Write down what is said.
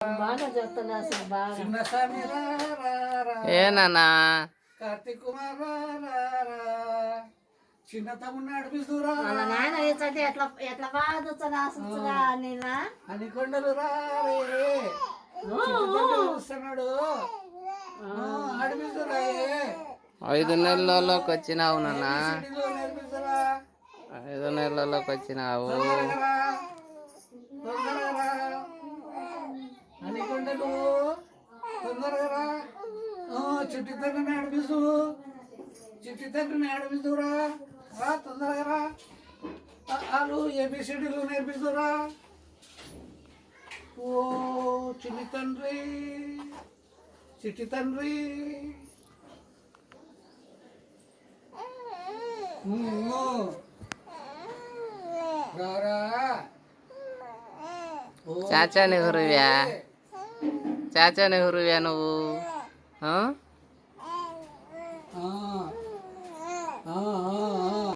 బాగా చెప్తున్నా అసలు బాగా. చిన్న స్వామి ఏనా కార్తీక్ కుమార్ చిన్న తమ్ముడు నడిపిస్తురా వాళ్ళ నాయన వేసంటే ఎట్లా ఎట్లా బాగా చూస్తున్నా అసలు నేను అని కొండలు రారే చూస్తున్నాడు నడిపిస్తురా 5 నెలల్లోకి వచ్చినావు నాన్న, నేర్పిస్తురా 5 నెలల్లోకి వచ్చినావు. అని కొండలు తొందరగా చుట్టి తండ్రి నడిపిస్తూ చిట్టి తండ్రిని నడిపిస్తురా తొందరగా వాళ్ళు ఏబిసిడీలు నేర్పిస్తురా. ఓ చిన్ని తండ్రి చిట్టి తండ్రి రారా చాచా నెహ్రూవ్యా నువ్వు?